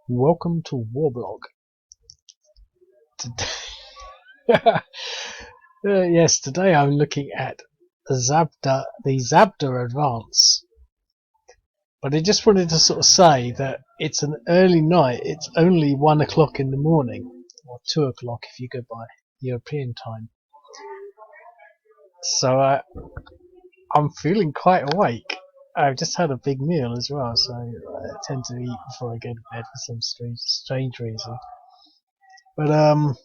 Welcome to Warblog. Today, yes, today I'm looking at Zabdah, the Zabdah Advance. But I just wanted to sort of say that it's an early night. It's only 1 o'clock in the morning, or 2 o'clock if you go by European time. So I'm feeling quite awake. I've just had a big meal as well, so I tend to eat before I go to bed for some strange reason. But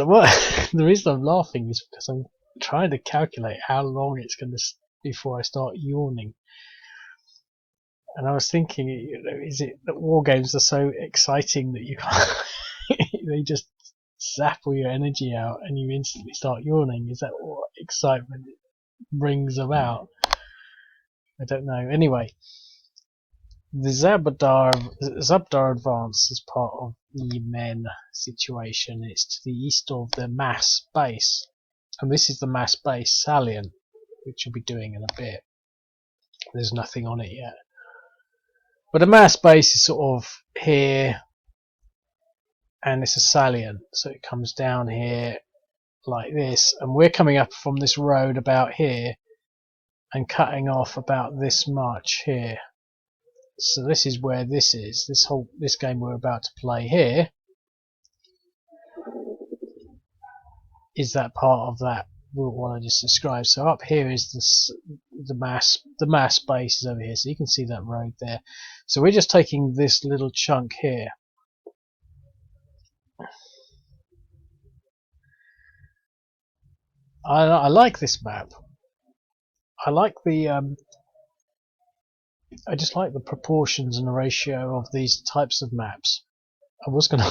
what the reason I'm laughing is because I'm trying to calculate how long it's going to before I start yawning. And I was thinking, is it that war games are so exciting that you can't they just zap all your energy out and you instantly start yawning? Is that what excitement brings about? I don't know. Anyway, the Zabdah Advance is part of the Yemen situation. It's to the east of the Maas Base, and this is the Maas Base salient, which we'll be doing in a bit. There's nothing on it yet, but the Maas Base is sort of here, and it's a salient, so it comes down here like this, and we're coming up from this road about here and cutting off about this much here. So this is where this is. This game we're about to play here is that part of that what I just described. So up here is the Maas Base is over here, so you can see that road there. So we're just taking this little chunk here. I like this map. I like the I just like the proportions and the ratio of these types of maps. I was gonna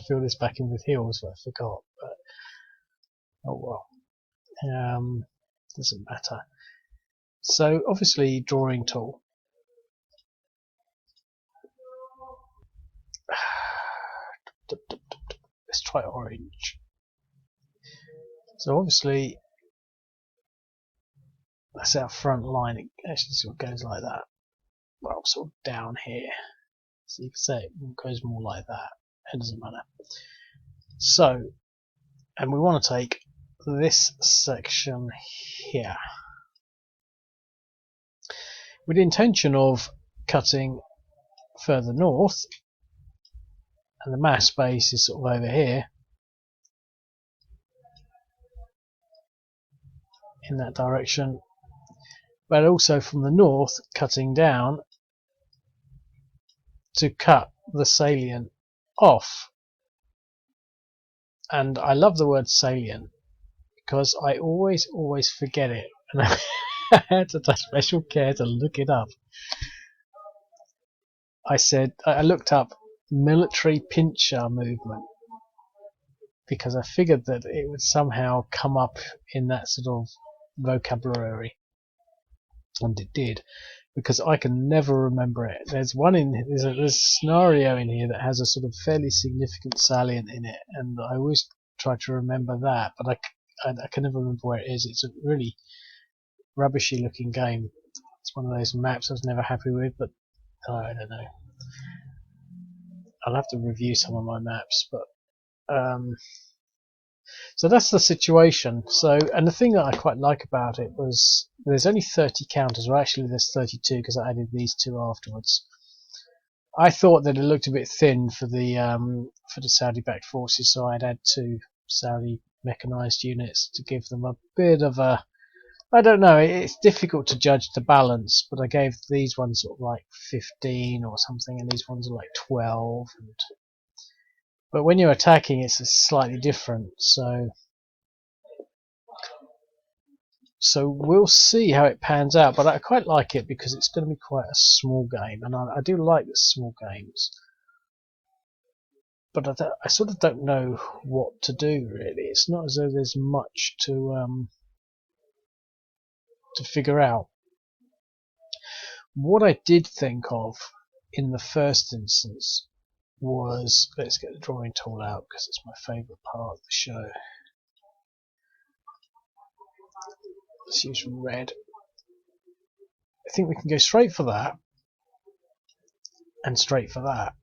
fill this back in with hills, but I forgot. But oh well. Doesn't matter. So obviously drawing tool. Let's try orange. So obviously that's our front line. It actually sort of goes like that. Well, sort of down here. So you can say it goes more like that. It doesn't matter. So, and we want to take this section here with the intention of cutting further north, and the Maas Base is sort of over here in that direction, but also from the north cutting down to cut the salient off. And I love the word salient because I always forget it, and I had to take special care to look it up. I looked up military pincher movement because I figured that it would somehow come up in that sort of vocabulary, and it did, because I can never remember it. There's a scenario in here that has a sort of fairly significant salient in it, and I always try to remember that, but I can never remember where it is. It's a really rubbishy looking game. It's one of those maps I was never happy with, but I don't know. I'll have to review some of my maps, but so that's the situation. So, and the thing that I quite like about it was there's only 30 counters, or actually there's 32 because I added these two afterwards. I thought that it looked a bit thin for the Saudi-backed forces, so I'd add 2 Saudi mechanized units to give them a bit of a, I don't know, it's difficult to judge the balance, but I gave these ones sort of like 15 or something, and these ones are like 12. But when you're attacking, it's slightly different. So we'll see how it pans out. But I quite like it because it's going to be quite a small game, and I do like the small games. But I sort of don't know what to do really. It's not as though there's much to figure out. What I did think of in the first instance was, let's get the drawing tool out because it's my favourite part of the show. Let's use red. I think we can go straight for that, and straight for that.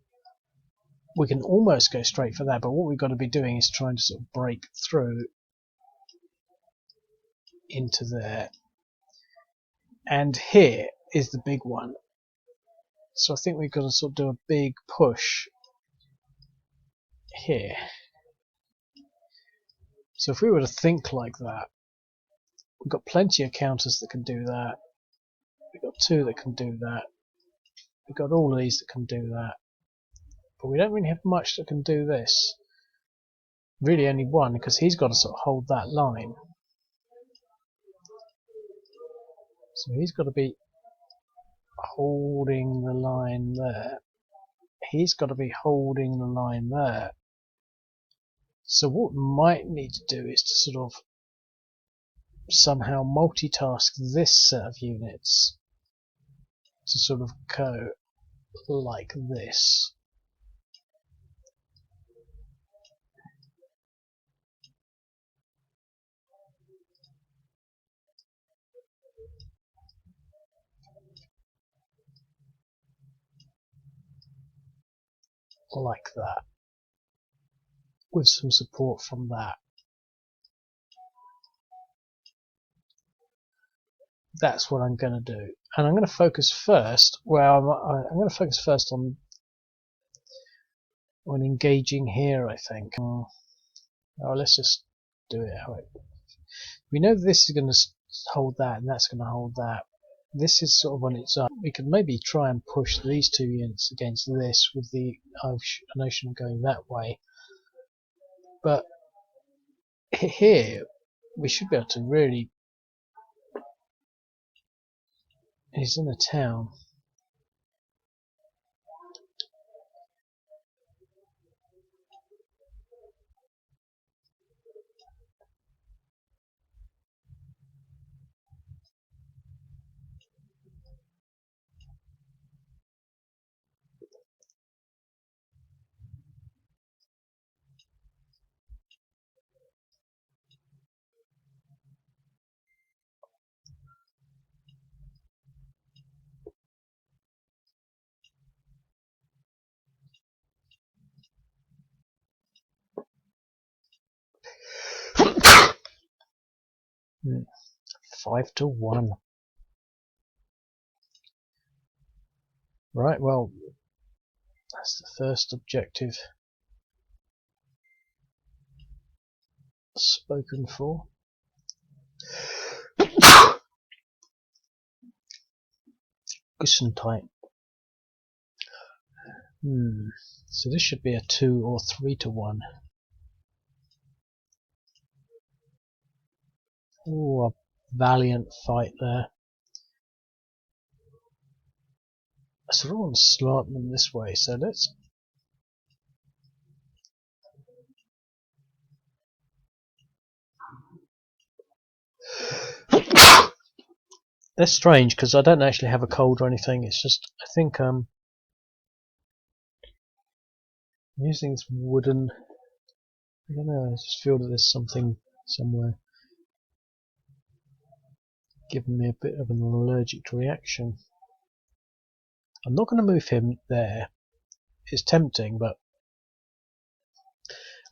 We can almost go straight for that, but what we've got to be doing is trying to sort of break through into there. And here is the big one. So I think we've got to sort of do a big push here. So if we were to think like that, we've got plenty of counters that can do that. We've got two that can do that. We've got all of these that can do that. But we don't really have much that can do this. Really only one, because he's got to sort of hold that line. So he's got to be holding the line there. He's got to be holding the line there. So what we might need to do is to sort of somehow multitask this set of units to sort of go like this. Like that, with some support from that. That's what I'm going to do, and I'm going to focus first. Well, I'm going to focus first on engaging here. I think. Oh, let's just do it. We know this is going to hold that, and that's going to hold that. This is sort of on its own. We could maybe try and push these two units against this with the notion of going that way. But here, we should be able to really. He's in a town. Hmm. 5-1. Right, well, that's the first objective spoken for. Gesundheit. So this should be a 2 or 3-1. Oh, a valiant fight there. I sort of want to slant them this way, so let's. That's strange because I don't actually have a cold or anything. It's just I think I'm using this wooden. I don't know. I just feel that there's something somewhere giving me a bit of an allergic reaction. I'm not going to move him there. It's tempting, but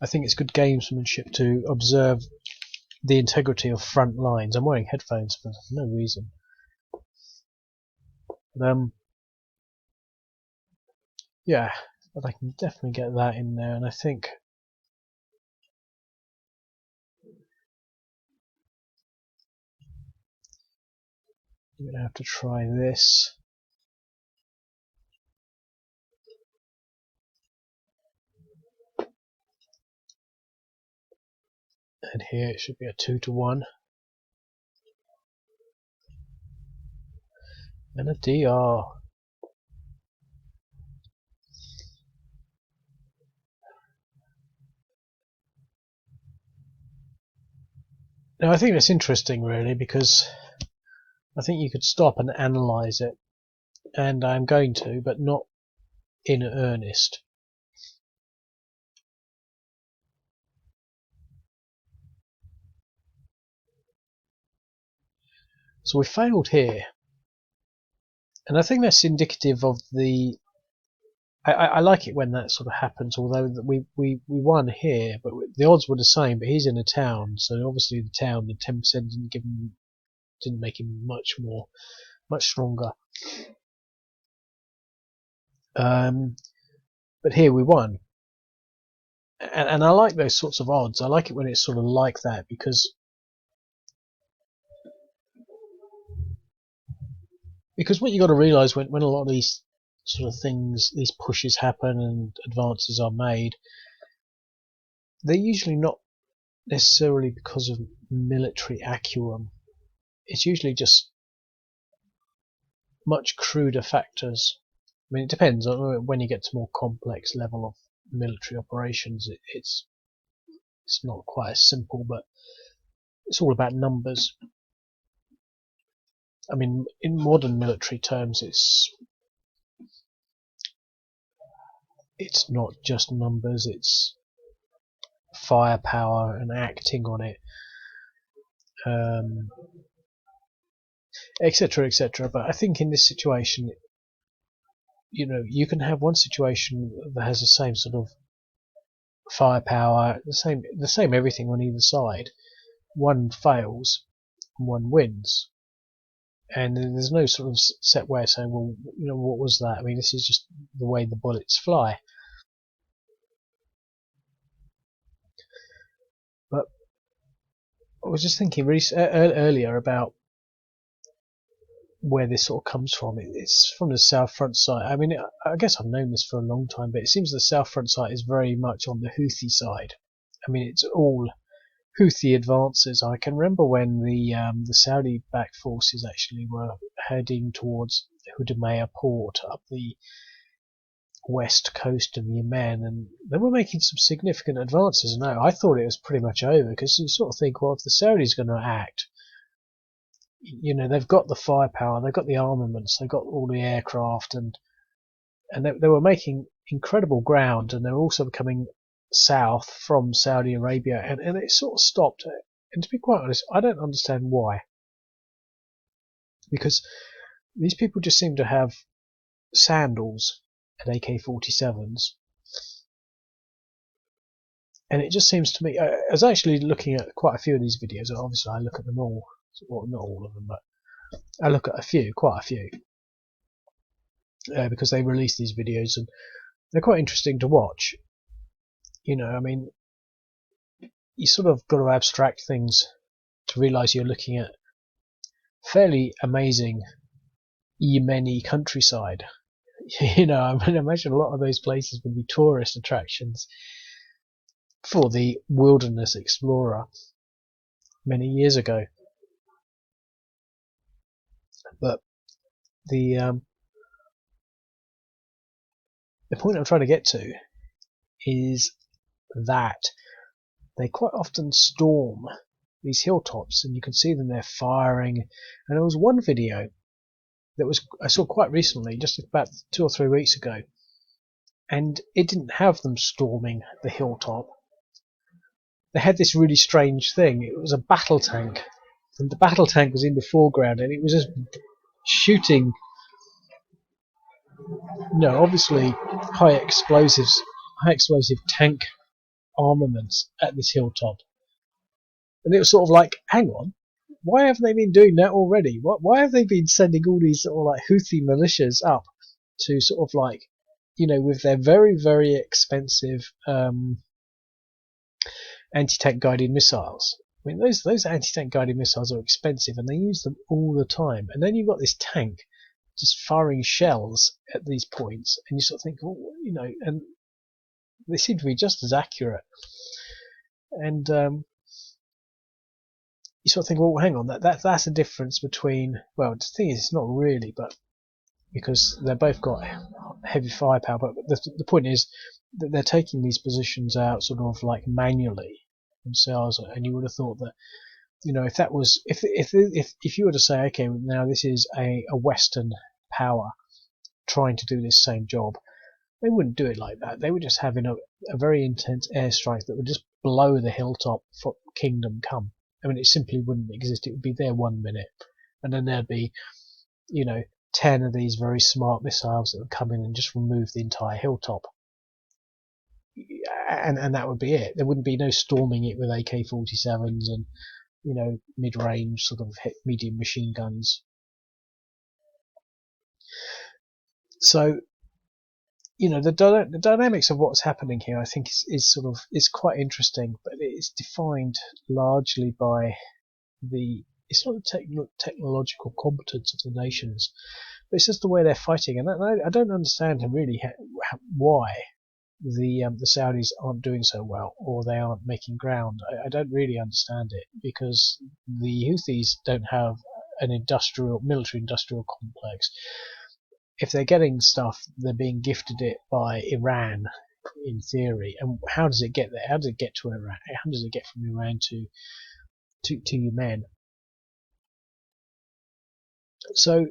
I think it's good gamesmanship to observe the integrity of front lines. I'm wearing headphones for no reason. Yeah, but I can definitely get that in there, and I think I'm going to have to try this. And here it should be a 2-1. And a DR. Now I think that's interesting really, because I think you could stop and analyse it, and I'm going to, but not in earnest. So we failed here, and I think that's indicative of the I like it when that sort of happens. Although we won here, but the odds were the same. But he's in a town, so obviously the town, the 10% didn't make him much stronger. But here we won, and I like those sorts of odds. I like it when it's sort of like that because what you got to realise when a lot of these sort of things, these pushes happen and advances are made, they're usually not necessarily because of military acumen. It's usually just much cruder factors. I mean, it depends. When you get to more complex level of military operations, it's not quite as simple, but it's all about numbers. I mean, in modern military terms, it's not just numbers, it's firepower and acting on it, etc., etc. But I think in this situation, you can have one situation that has the same sort of firepower, the same everything on either side. One fails, and one wins, and there's no sort of set way of saying, well, what was that? I mean, this is just the way the bullets fly. But I was just thinking earlier about where this sort of comes from. It's from the South Front site. I mean, I guess I've known this for a long time, but it seems the South Front site is very much on the Houthi side. I mean, it's all Houthi advances. I can remember when the Saudi-backed forces actually were heading towards Houdemayah port up the west coast of Yemen, and they were making some significant advances. No, I thought it was pretty much over, because you sort of think, well, if the Saudis are going to act, they've got the firepower, they've got the armaments, they've got all the aircraft, and they were making incredible ground, and they were also coming south from Saudi Arabia, and it sort of stopped. And to be quite honest, I don't understand why, because these people just seem to have sandals and AK-47s, and it just seems to me, I was actually looking at quite a few of these videos. Obviously I look at them all, well, not all of them, but I look at quite a few, because they release these videos and they're quite interesting to watch. I mean, you sort of got to abstract things to realise you're looking at fairly amazing Yemeni countryside. I mean, imagine a lot of those places would be tourist attractions for the wilderness explorer many years ago. But the point I'm trying to get to is that they quite often storm these hilltops, and you can see them there firing. And there was one video that I saw quite recently, just about 2 or 3 weeks ago, and it didn't have them storming the hilltop. They had this really strange thing. It was a battle tank, and the battle tank was in the foreground, and it was just shooting, obviously high explosive tank armaments at this hilltop. And it was sort of like, hang on, why haven't they been doing that already? Why have they been sending all these sort of like Houthi militias up to sort of like, with their very, very expensive anti-tank guided missiles? I mean, those anti-tank guided missiles are expensive, and they use them all the time. And then you've got this tank just firing shells at these points, and you sort of think, and they seem to be just as accurate. And you sort of think, well, hang on, that's a difference between, well, the thing is, it's not really, but because they've both got heavy firepower. But the point is that they're taking these positions out sort of like manually themselves, and you would have thought that, if that was, if you were to say, okay, now this is a Western power trying to do this same job, they wouldn't do it like that. They would just have a very intense airstrike that would just blow the hilltop for kingdom come. I mean, it simply wouldn't exist. It would be there 1 minute, and then there'd be, 10 of these very smart missiles that would come in and just remove the entire hilltop. And that would be it. There wouldn't be no storming it with AK-47s and, you know, mid-range sort of medium machine guns. So, you know, the dynamics of what's happening here, I think, is quite interesting, but it's defined largely by it's not the technological competence of the nations, but it's just the way they're fighting. And I don't understand really why the Saudis aren't doing so well, or they aren't making ground. I don't really understand it, because the Houthis don't have an military industrial complex. If they're getting stuff, they're being gifted it by Iran, in theory. And how does it get there? How does it get to Iran? How does it get from Iran to Yemen? So,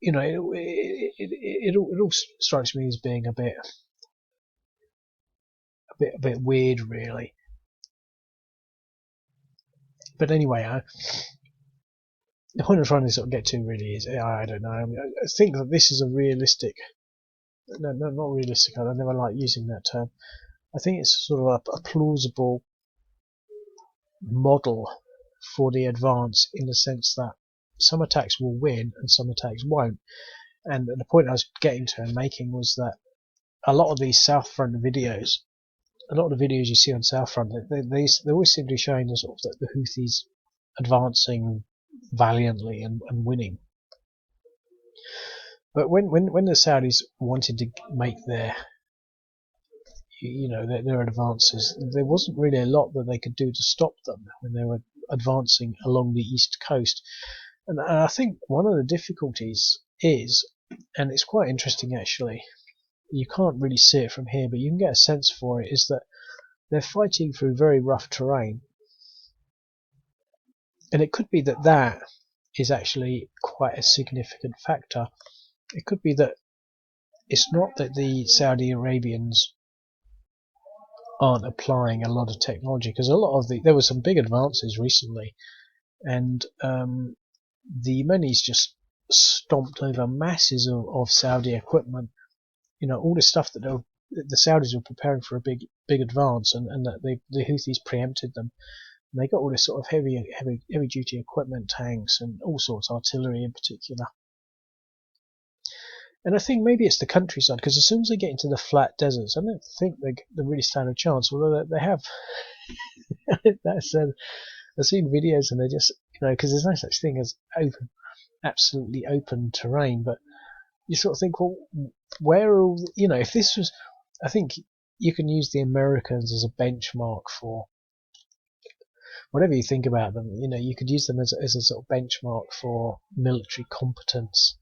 you know, it all strikes me as being a bit weird, really. But anyway, the point I'm trying to sort of get to really is, I don't know. I think that this is a realistic. No, not realistic. I never like using that term. I think it's sort of a plausible model for the advance, in the sense that some attacks will win and some attacks won't. And the point I was getting to and making was that a lot of these South Front videos, a lot of the videos you see on South Front, they always seem to be showing the sort of the Houthis advancing valiantly and winning. But when the Saudis wanted to make their advances, there wasn't really a lot that they could do to stop them when they were advancing along the east coast. And I think one of the difficulties is, and it's quite interesting actually, you can't really see it from here, but you can get a sense for it, is that they're fighting through very rough terrain. And it could be that is actually quite a significant factor. It could be that it's not that the Saudi Arabians aren't applying a lot of technology, because there were some big advances recently, and the Yemenis just stomped over masses of Saudi equipment. You know, all this stuff that the Saudis were preparing for a big advance, and that the Houthis preempted them. And they got all this sort of heavy duty equipment, tanks and all sorts, artillery in particular. And I think maybe it's the countryside, because as soon as they get into the flat deserts, I don't think they really stand a chance. Although they have. That said, I've seen videos and they're just, you know, because there's no such thing as absolutely open terrain, but you sort of think, well, where are all, you know, if this was, I think you can use the Americans as a benchmark for whatever you think about them. You know, you could use them as a sort of benchmark for military competence.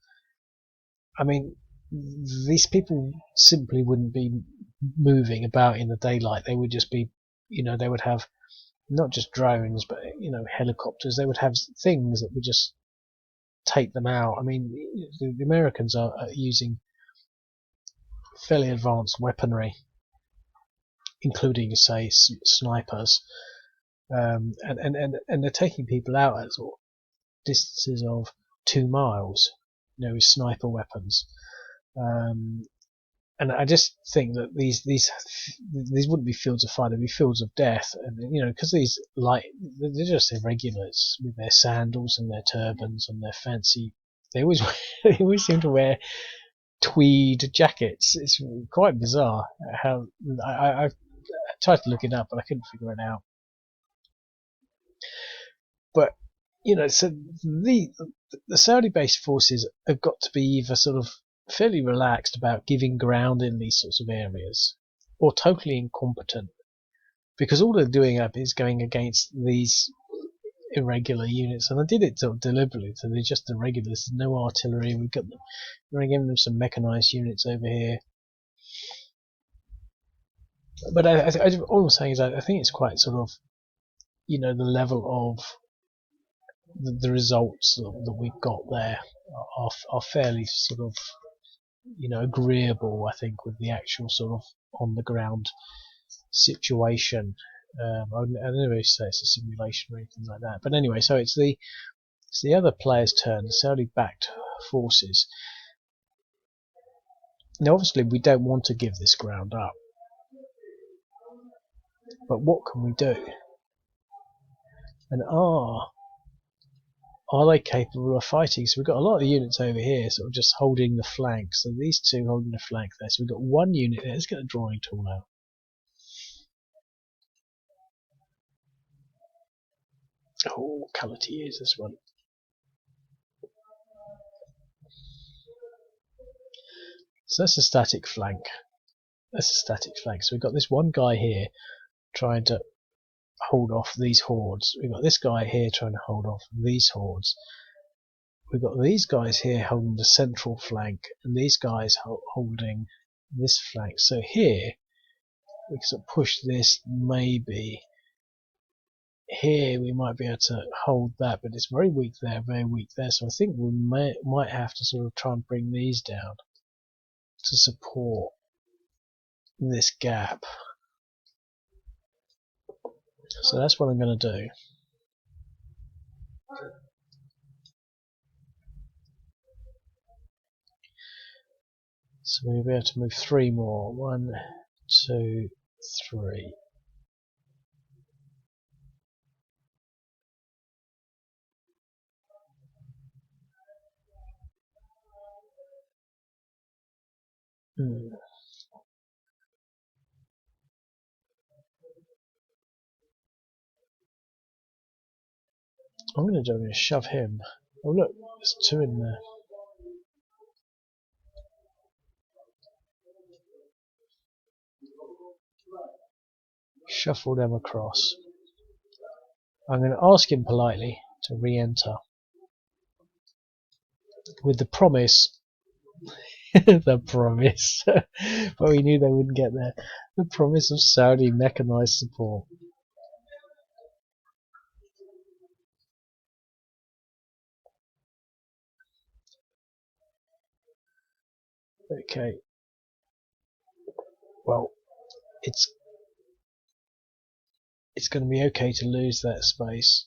I mean, these people simply wouldn't be moving about in the daylight. They would just be, you know, they would have not just drones, but, you know, helicopters. They would have things that would just take them out. I mean, the Americans are using fairly advanced weaponry, including, say, snipers, and they're taking people out at sort of distances of 2 miles, you know, with sniper weapons. And I just think that these wouldn't be fields of fire; they'd be fields of death. And, you know, because they're just irregulars with their sandals and their turbans and their fancy. They always seem to wear tweed jackets. It's quite bizarre how I tried to look it up, but I couldn't figure it out. But, you know, so the Saudi-based forces have got to be either sort of fairly relaxed about giving ground in these sorts of areas, or totally incompetent, because all they're doing is going against these irregular units, and I did it sort of deliberately, so they're just irregulars, no artillery. We're going to give them some mechanized units over here. But all I'm saying is I think it's quite sort of, you know, the level of the results that we've got there are fairly sort of, you know, agreeable, I think, with the actual sort of on the ground situation. I never really say it's a simulation or anything like that. But anyway, so it's the other player's turn, the Saudi-backed forces. Now obviously we don't want to give this ground up, but what can we do? And are they capable of fighting? So we've got a lot of units over here sort of just holding the flank. So these two holding the flank there. So we've got one unit there. Let's get a drawing tool now. Oh, colour to use this one. So that's a static flank. So we've got this one guy here trying to hold off these hordes. We've got this guy here trying to hold off these hordes. We've got these guys here holding the central flank, and these guys holding this flank. So here we can sort of push this. Maybe here we might be able to hold that, but it's very weak there, very weak there. So I think we might have to sort of try and bring these down to support this gap. So that's what I'm going to do. So we'll be able to move 3 more. 1, 2, 3. I'm going to shove him. Oh look, there's 2 in there. Shuffle them across. I'm going to ask him politely to re-enter with the promise the promise but we knew they wouldn't get there, the promise of Saudi mechanized support. Okay, well, it's going to be okay to lose that space.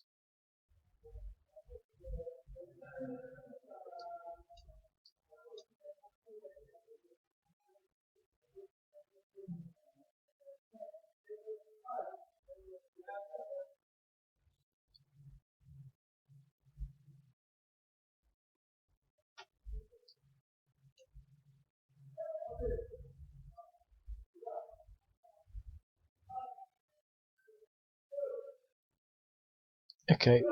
Okay.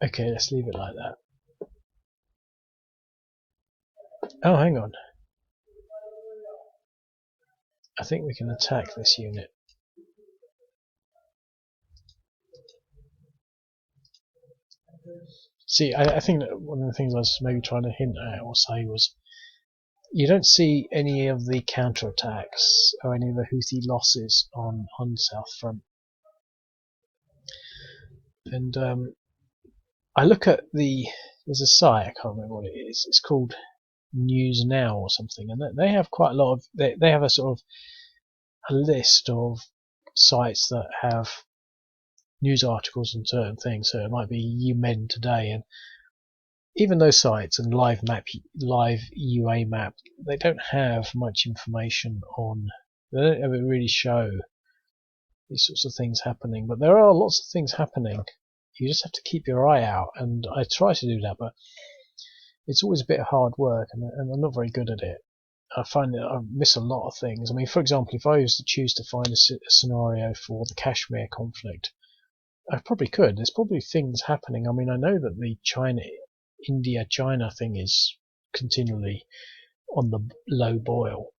Okay, let's leave it like that. Oh, hang on. I think we can attack this unit. See, I think that one of the things I was maybe trying to hint at or say was, you don't see any of the counterattacks or any of the Houthi losses on South Front. And I look at there's a site, I can't remember what it is, it's called News Now or something, and they have quite a lot of, they have a sort of a list of sites that have news articles on certain things. So it might be Yemen today, and even those sites and live UA map, they don't have much information on, they don't ever really show these sorts of things happening, but there are lots of things happening. You just have to keep your eye out, and I try to do that, but it's always a bit of hard work, and I'm not very good at it. I find that I miss a lot of things. I mean, for example, if I was to choose to find a scenario for the Kashmir conflict, I probably could. There's probably things happening. I mean, I know that the India-China thing is continually on the low boil.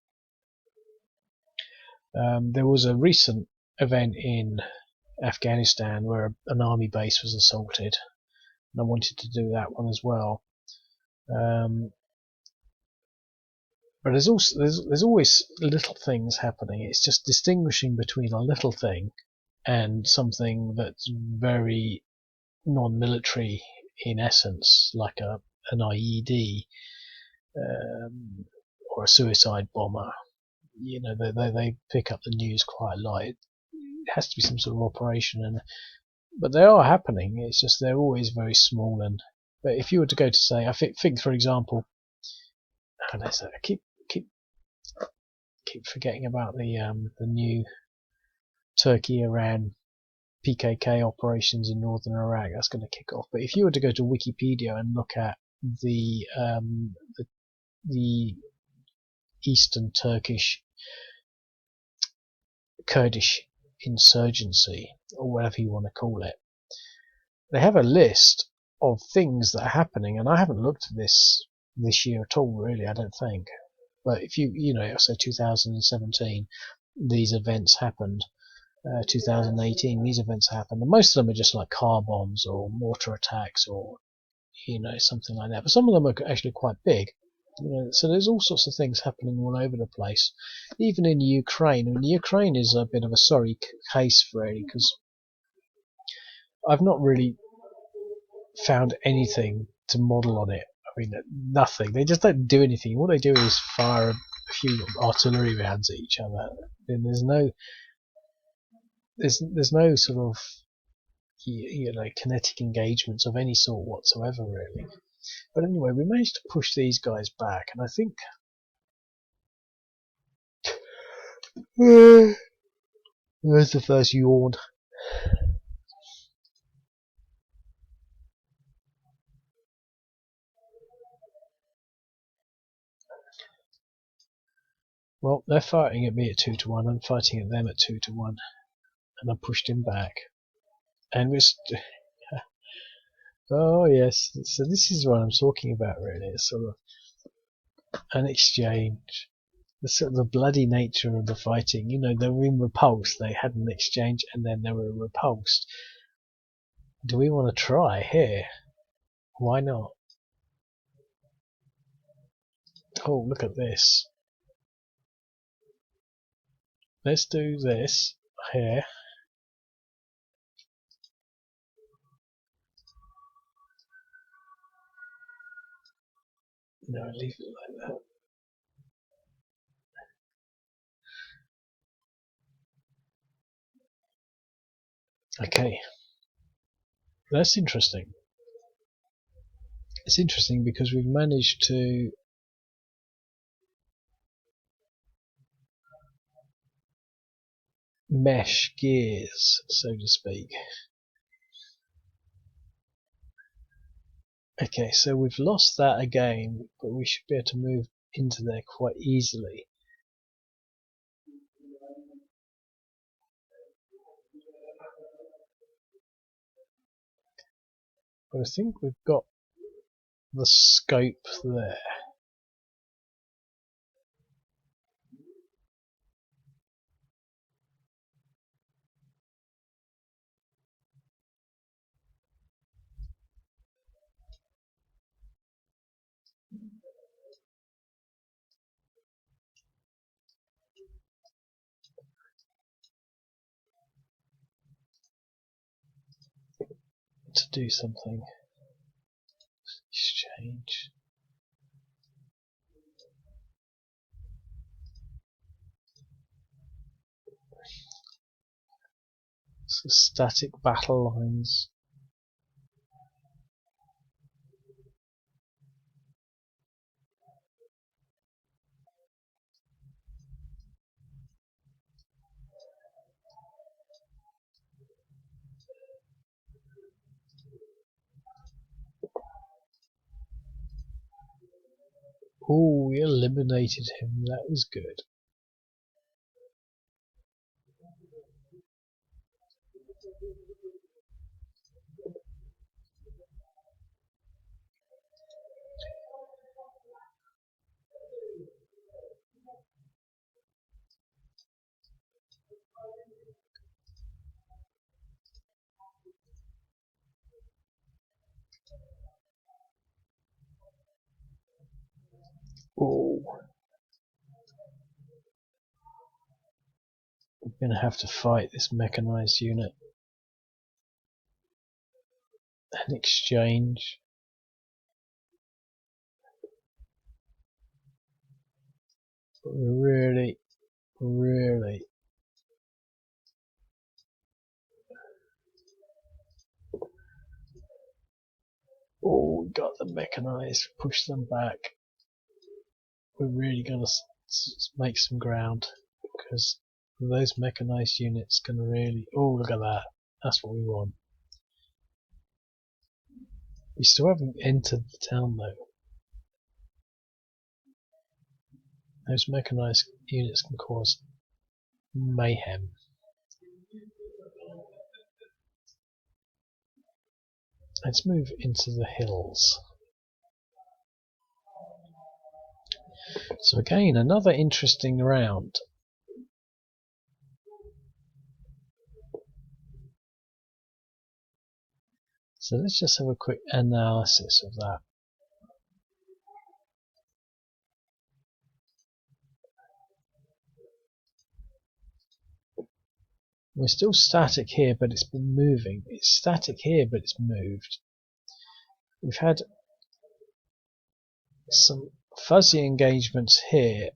There was a recent event in Afghanistan where an army base was assaulted, and I wanted to do that one as well. But there's always little things happening. It's just distinguishing between a little thing and something that's very non-military in essence, like an IED or a suicide bomber. You know, they pick up the news quite a lot. has to be some sort of operation, but they are happening. It's just they're always very small. But if you were to go to say, I think for example, I keep forgetting about the new Turkey-Iran PKK operations in northern Iraq. That's going to kick off. But if you were to go to Wikipedia and look at the Eastern Turkish Kurdish insurgency, or whatever you want to call it, they have a list of things that are happening, and I haven't looked at this year at all, really. I don't think. But if you know, say 2017, these events happened. 2018, these events happened, and most of them are just like car bombs or mortar attacks or something like that. But some of them are actually quite big. So there's all sorts of things happening all over the place, even in Ukraine. I mean, Ukraine is a bit of a sorry case, really, because I've not really found anything to model on it. I mean, nothing. They just don't do anything. All they do is fire a few artillery rounds at each other. And there's no sort of kinetic engagements of any sort whatsoever, really. But anyway, we managed to push these guys back, and I think there's the first yawn. Well, they're fighting at me at 2-1. I'm fighting at them at 2-1, and I pushed him back. And we're oh yes, so this is what I'm talking about, really. It's sort of an exchange. The sort of the bloody nature of the fighting. They were in repulse. They had an exchange, and then they were repulsed. Do we want to try here? Why not? Oh, look at this. Let's do this here. No, leave it like that. Okay. That's interesting. It's interesting because we've managed to mesh gears, so to speak. Okay, so we've lost that again, but we should be able to move into there quite easily. But I think we've got the scope there. To do something. Exchange. So static battle lines. Oh, we eliminated him. That was good. Oh. We're going to have to fight this mechanized unit. An exchange. But we're really Oh, we got them mechanized. Push them back. We're really going to make some ground, because those mechanized units can really... Oh, look at that. That's what we want. We still haven't entered the town though. Those mechanized units can cause mayhem. Let's move into the hills. So again, another interesting round. So let's just have a quick analysis of that. We're still static here, but it's been moving. It's static here, but it's moved. We've had some fuzzy engagements here,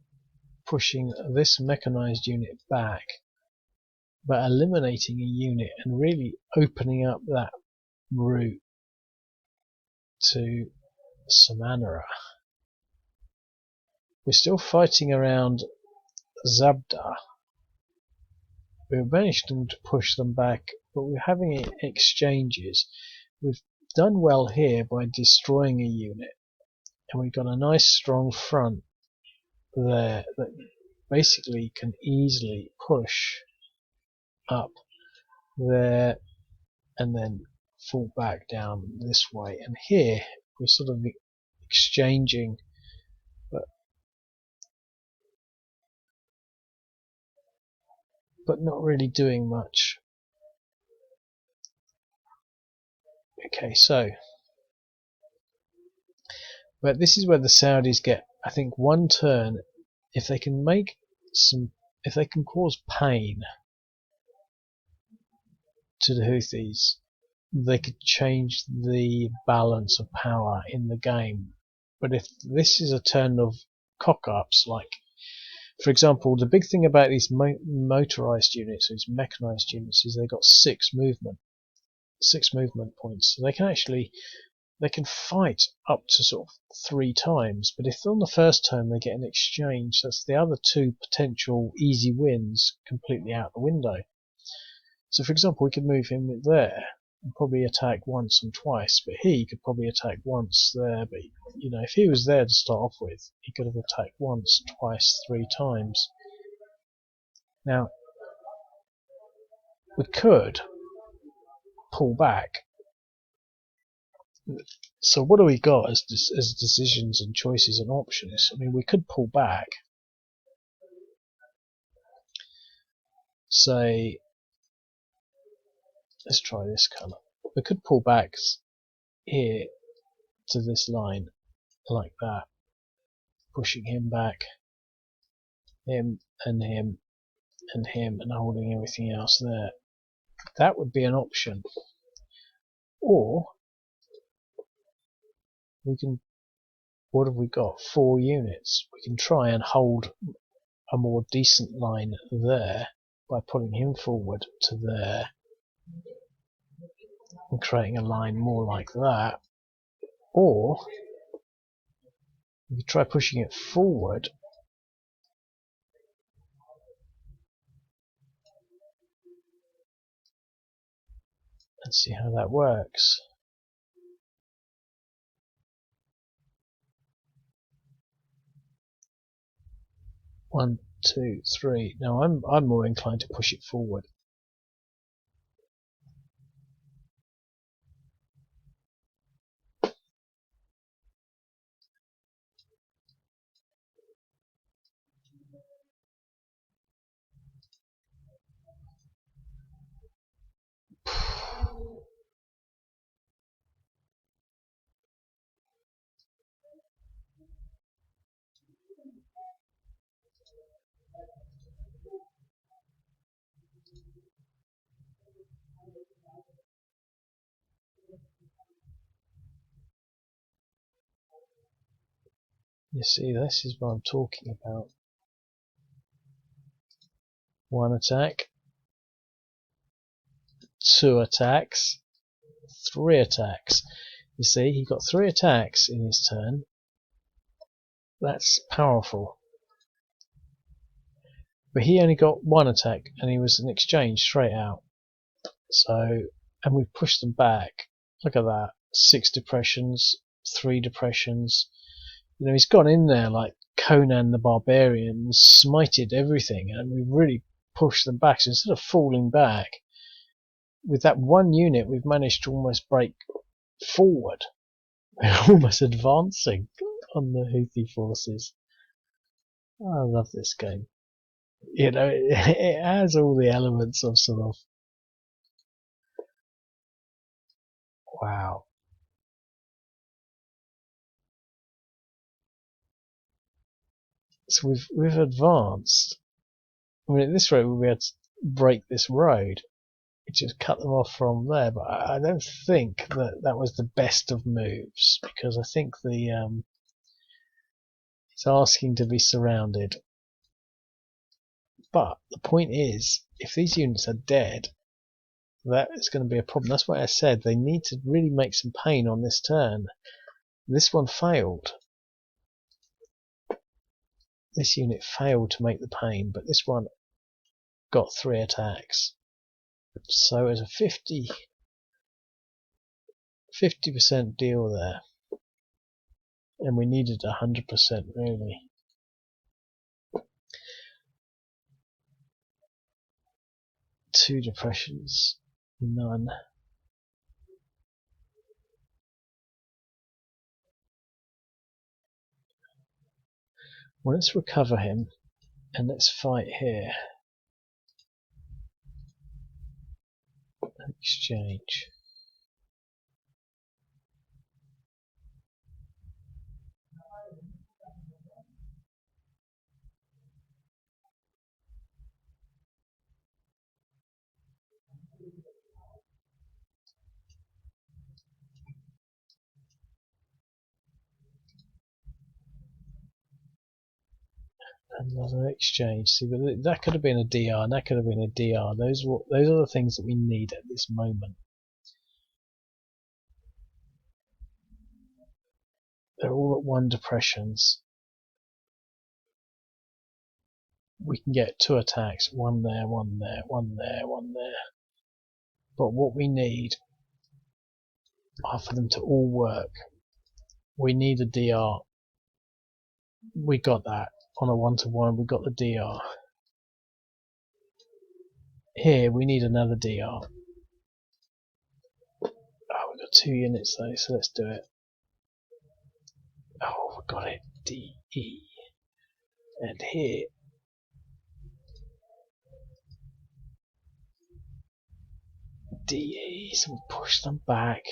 pushing this mechanized unit back, but eliminating a unit and really opening up that route to Samerah. We're still fighting around Zabdah. We've managed to push them back, but we're having exchanges. We've done well here by destroying a unit, and we've got a nice strong front there that basically can easily push up there and then fall back down this way. And here we're sort of exchanging, but not really doing much. Okay, so but this is where the Saudis get, I think, one turn. If they can make some, if they can cause pain to the Houthis, they could change the balance of power in the game. But if this is a turn of cock-ups, like, for example, the big thing about these motorized units, these mechanized units, is they got 6 movement points. So they can fight up to sort of 3 times. But if on the first turn they get an exchange, that's the other 2 potential easy wins completely out the window. So for example, we could move him there and probably attack once and twice, but he could probably attack once there. But you know, if he was there to start off with, he could have attacked once, twice, 3 times. Now we could pull back. So what do we got as decisions and choices and options? I mean, we could pull back. Say, let's try this colour. We could pull back here to this line like that, pushing him back, him and him and him, and holding everything else there. That would be an option. Or we can, what have we got? 4 units. We can try and hold a more decent line there by pulling him forward to there and creating a line more like that. Or we could try pushing it forward and see how that works. One, two, three. Now I'm more inclined to push it forward. You see, this is what I'm talking about. 1 attack, 2 attacks, 3 attacks. You see, he got 3 attacks in his turn. That's powerful. But he only got 1 attack, and he was an exchange straight out. So, and we've pushed them back. Look at that. 6 depressions, 3 depressions. You know, he's gone in there like Conan the Barbarian, smited everything, and we've really pushed them back. So instead of falling back, with that 1 unit, we've managed to almost break forward. We're almost advancing on the Houthi forces. I love this game. You know, it has all the elements of sort of wow. So we've advanced. I mean, at this rate, we'll be able to break this road. We just cut them off from there. But I don't think that was the best of moves, because I think it's asking to be surrounded. But the point is, if these units are dead, that is going to be a problem. That's why I said they need to really make some pain on this turn. This one failed. This unit failed to make the pain, but this one got 3 attacks. So it's a 50% deal there. And we needed 100% really. Two depressions, none. Well, let's recover him and let's fight here. Exchange. Another exchange. See, but that could have been a DR, and that could have been a DR. Those are the things that we need at this moment. They're all at 1 depressions. We can get 2 attacks, 1 there, 1 there, 1 there, 1 there. But what we need are for them to all work. We need a DR. We got that on a 1-to-1. We got the DR. Here we need another DR. Oh, we've got 2 units though, so let's do it. Oh, we got it. DE. And here DE, so we push them back.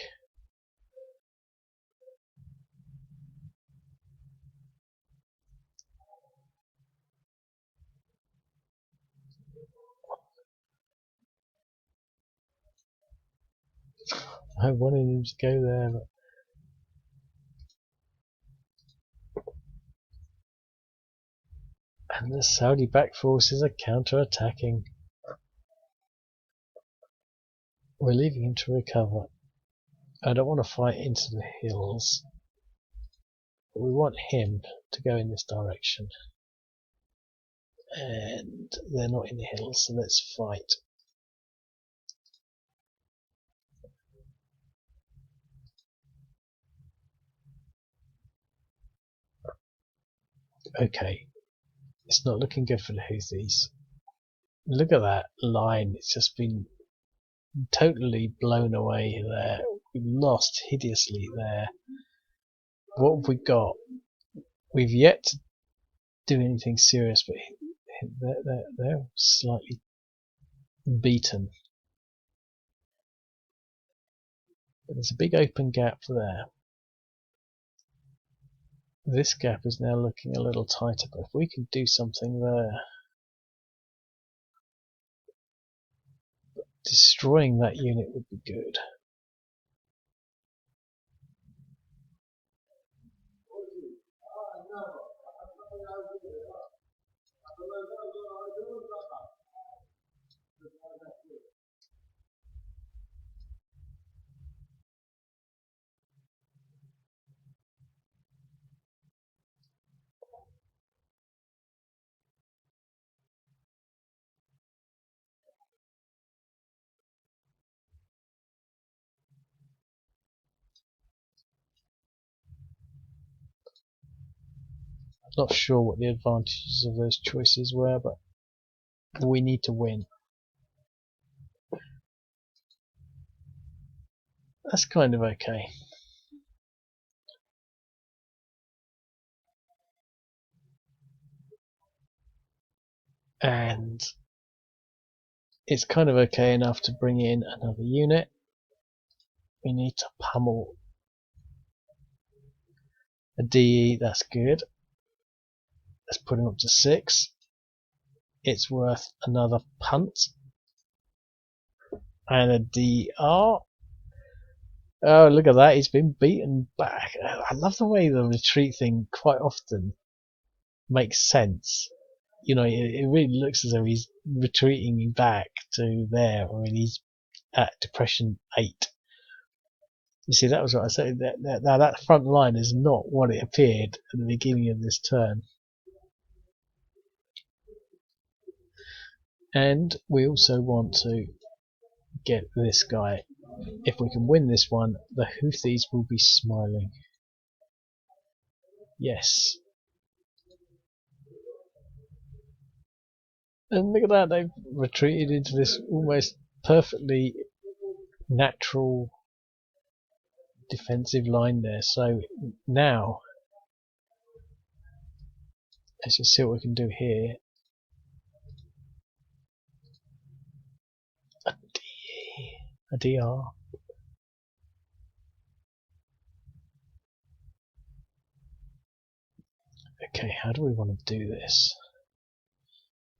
I wanted him to go there, but and the Saudi-backed forces are counter-attacking. We're leaving him to recover. I don't want to fight into the hills, but we want him to go in this direction. And they're not in the hills, so let's fight. Okay, it's not looking good for the Houthis. Look at that line, it's just been totally blown away there. We lost hideously there. What have we got? We've yet to do anything serious, but they're slightly beaten. But there's a big open gap there. This gap is now looking a little tighter, but if we can do something there, destroying that unit would be good. Not sure what the advantages of those choices were, but we need to win. That's kind of okay. And it's kind of okay enough to bring in another unit. We need to pummel a DE, that's good. Let's put him up to 6. It's worth another punt. And a DR. Oh, look at that, he's been beaten back. I love the way the retreat thing quite often makes sense. You know, it really looks as though he's retreating back to there, or he's at depression 8. You see, that was what I said. That front line is not what it appeared at the beginning of this turn. And we also want to get this guy. If we can win this one, the Houthis will be smiling. Yes. And look at that, they've retreated into this almost perfectly natural defensive line there. So now, let's just see what we can do here. A DR. Okay, how do we want to do this?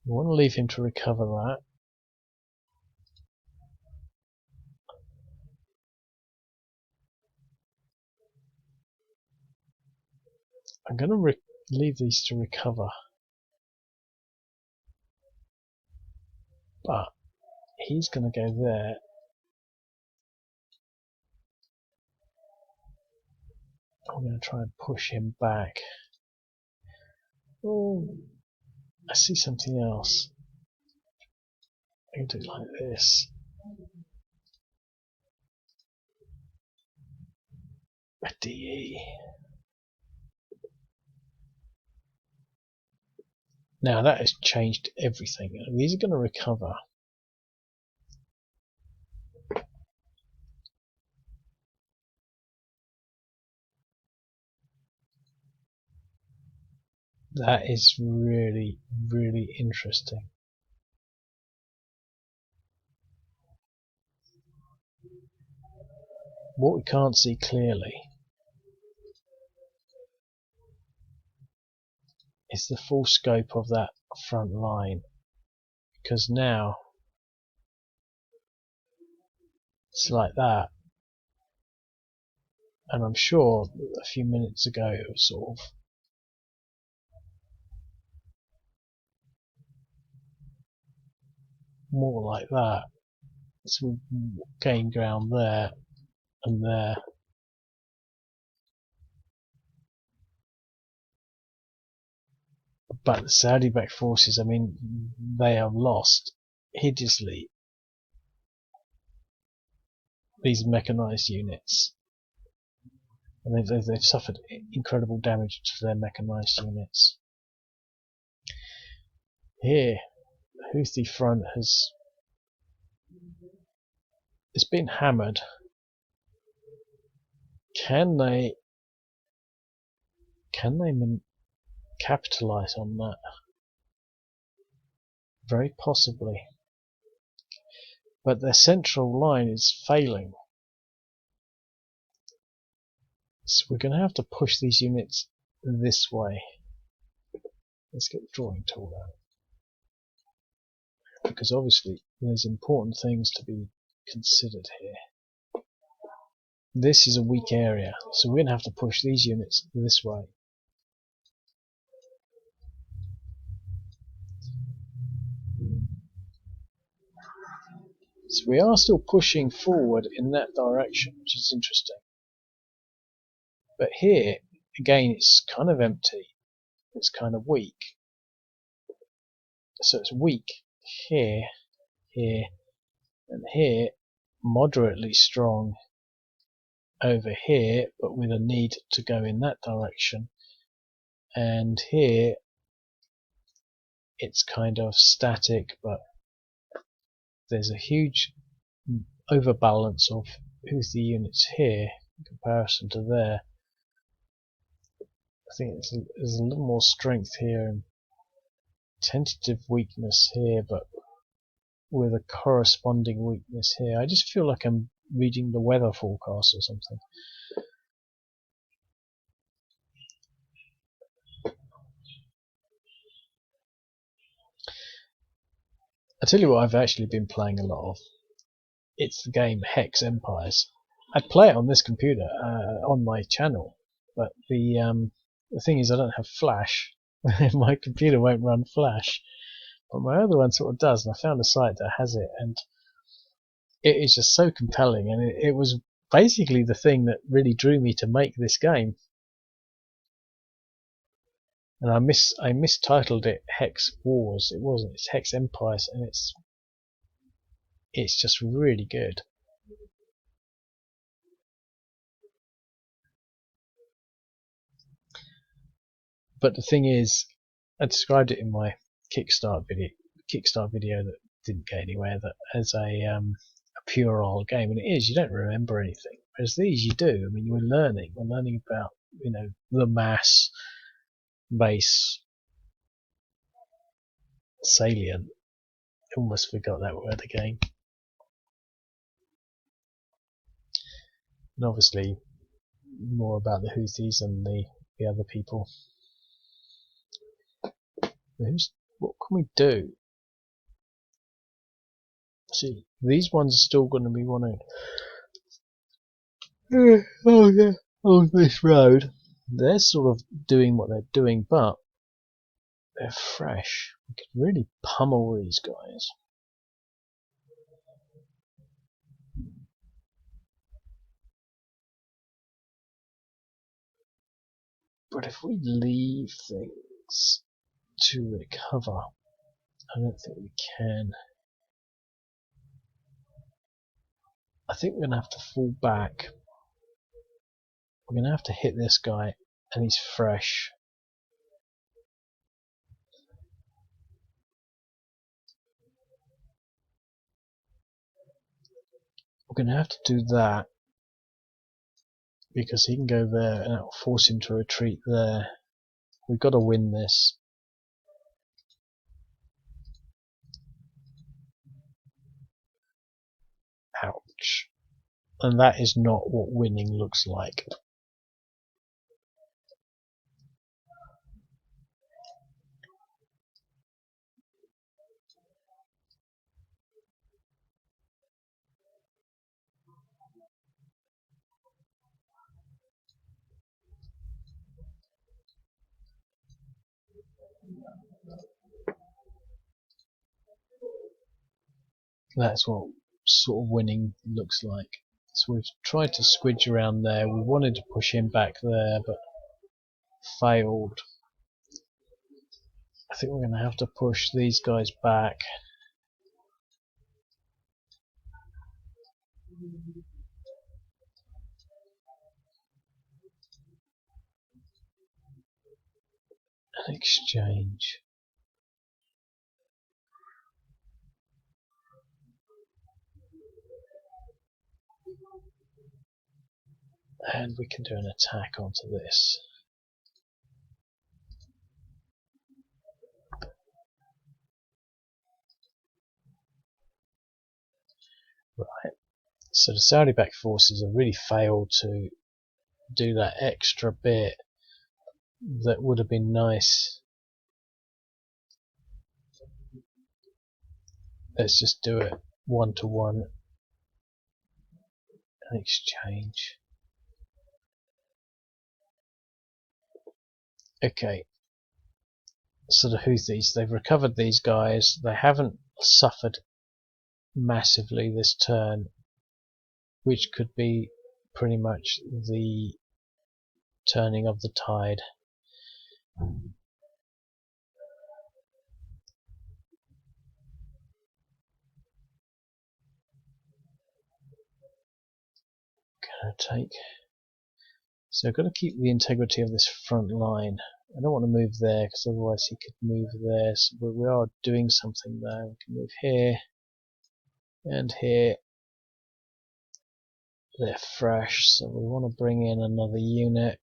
We want to leave him to recover that. I'm going to leave these to recover. But he's going to go there. I'm going to try and push him back. Oh, I see something else. I can do it like this. A DE. Now that has changed everything. These are going to recover. That is really, really interesting. What we can't see clearly is the full scope of that front line, because now it's like that, and I'm sure a few minutes ago it was sort of more like that. So we gained ground there and there. But the Saudi-backed forces, I mean, they have lost hideously these mechanized units. And they've suffered incredible damage to their mechanized units. Here, the Houthi front it's been hammered. Can they capitalize on that? Very possibly. But their central line is failing. So we're going to have to push these units this way. Let's get the drawing tool out. Because obviously there's important things to be considered here. This is a weak area, so we're going to have to push these units this way. So we are still pushing forward in that direction, which is interesting. But here, again, it's kind of empty. It's kind of weak. So it's weak here, here, and here, moderately strong over here, but with a need to go in that direction. and here it's kind of static, but there's a huge overbalance of Houthi units here in comparison to there. I think there's a little more strength here and tentative weakness here, but with a corresponding weakness here. I just feel like I'm reading the weather forecast or something. I tell you what I've actually been playing a lot of. It's the game Hex Empires. I play it on this computer, on my channel, but the thing is I don't have Flash. My computer won't run Flash, but my other one sort of does, and I found a site that has it, and it is just so compelling, and it was basically the thing that really drew me to make this game. And I mistitled it Hex Wars. It wasn't. It's Hex Empires, and it's just really good. But the thing is, I described it in my Kickstart video that didn't get anywhere, that as a pure old game, and it is. You don't remember anything, whereas these you do. I mean, we're learning about the Maas Base salient. Almost forgot that word again. And obviously more about the Houthis and the other people. What can we do? See, these ones are still going to be wanting. Oh yeah, on this road. They're sort of doing what they're doing, but they're fresh. We could really pummel these guys. But if we leave things to recover, I don't think we can. I think we're going to have to fall back. We're going to have to hit this guy, and he's fresh. We're going to have to do that, because he can go there and it'll force him to retreat there. We've got to win this. Ouch. And that is not what winning looks like. That's what sort of winning looks like. So we've tried to squidge around there. We wanted to push him back there, but failed. I think we're going to have to push these guys back. An exchange. And we can do an attack onto this. Right. So the Saudi-backed forces have really failed to do that extra bit that would have been nice. Let's just do it 1-to-1. An exchange. Okay. So the Houthis, they've recovered these guys. They haven't suffered massively this turn, which could be pretty much the turning of the tide. Gonna take So I've got to keep the integrity of this front line. I don't want to move there because otherwise he could move there. So we are doing something there. We can move here and here. They're fresh, so we want to bring in another unit.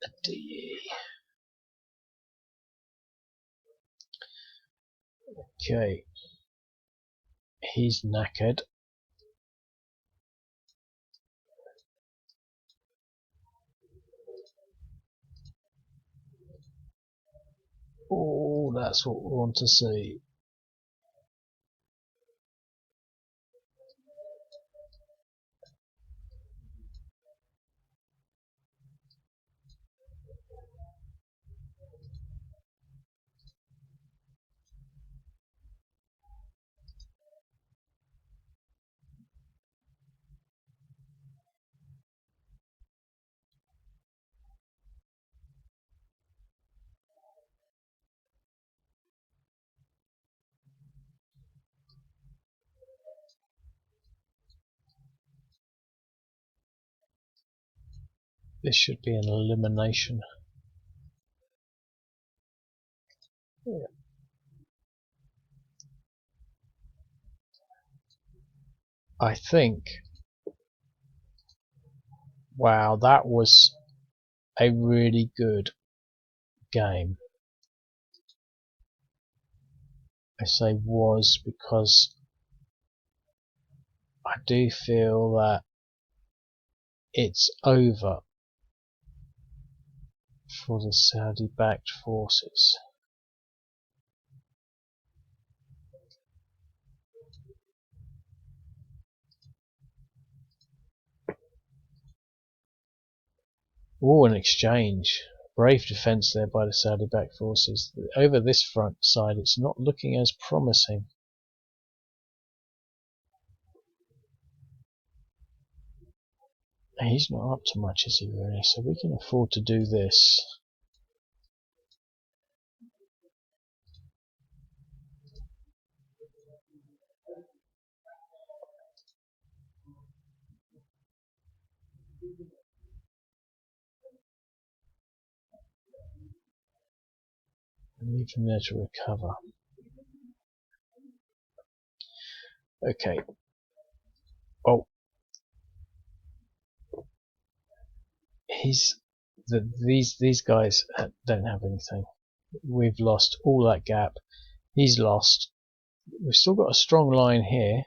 A DE. Okay. He's knackered. Oh, that's what we want to see. This should be an elimination. Yeah. I think. Wow, that was a really good game. I say was because I do feel that it's over for the Saudi-backed forces. Oh, an exchange. Brave defence there by the Saudi-backed forces. Over this front side, it's not looking as promising. He's not up to much, is he really? So we can afford to do this. And leave him there to recover. Okay. Oh. These guys don't have anything. We've lost all that gap. He's lost. We've still got a strong line here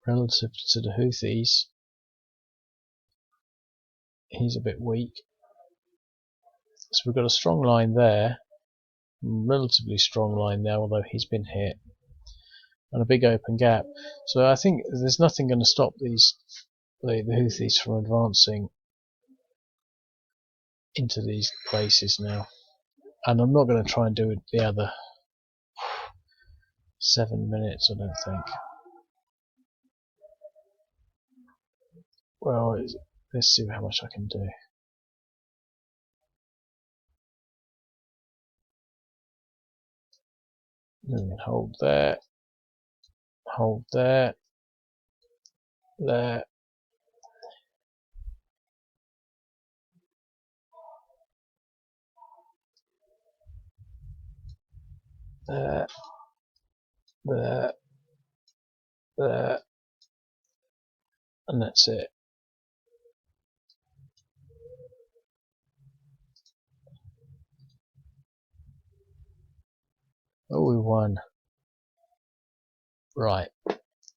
relative to the Houthis. He's a bit weak. So we've got a strong line there, relatively strong line there, although he's been hit, and a big open gap. So I think there's nothing going to stop the Houthis from advancing into these places now. And I'm not going to try and do the other 7 minutes, I don't think. Well, let's see how much I can do. Hold there, hold there, there. There, there, there, and that's it. Oh, we won. Right.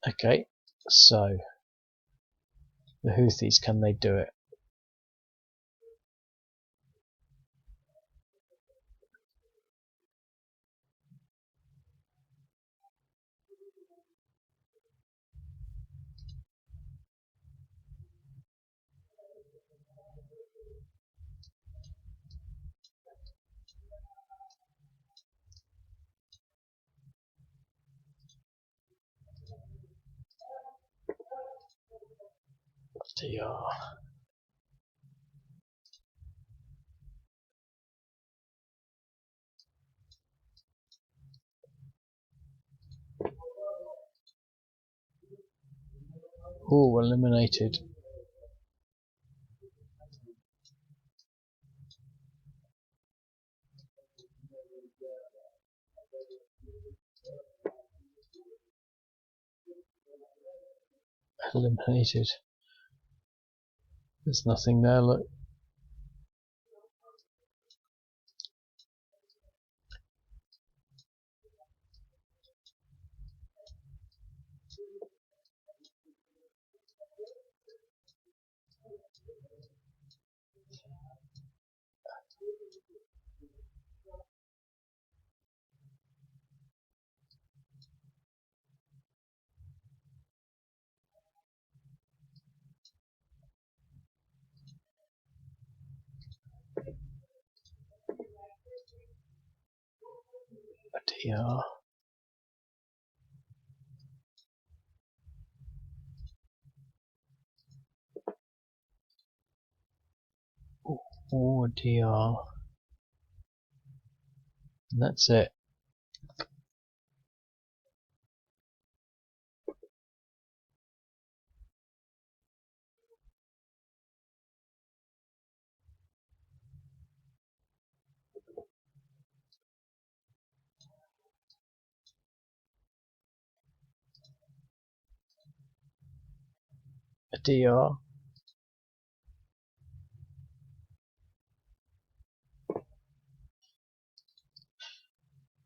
Okay. So, the Houthis, can they do it? TR. All eliminated. Eliminated. There's nothing there, look. DR. Or DR. And that's it. A DR.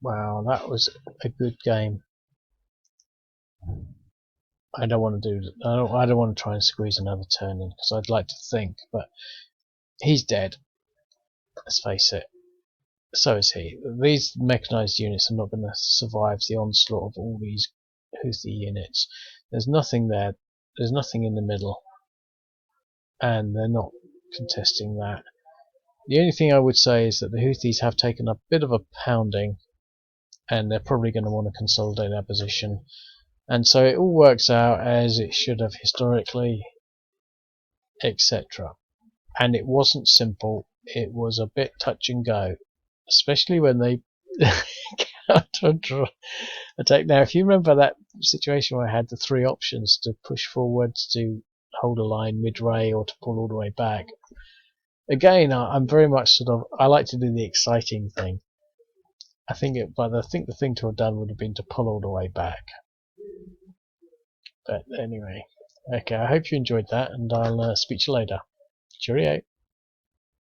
Wow, that was a good game. I don't want to do. I don't want to try and squeeze another turn in because I'd like to think, but he's dead. Let's face it. So is he. These mechanized units are not going to survive the onslaught of all these Houthi units. There's nothing there. There's nothing in the middle, and they're not contesting that. The only thing I would say is that the Houthis have taken a bit of a pounding, and they're probably going to want to consolidate their position. And so it all works out as it should have historically, etc. And it wasn't simple. It was a bit touch and go, especially when they counter attack. Now, if you remember that situation where I had the three options to push forwards, to hold a line mid-ray, or to pull all the way back. Again, I'm very much I like to do the exciting thing. I think the thing to have done would have been to pull all the way back. But anyway, okay, I hope you enjoyed that, and I'll speak to you later. Cheerio.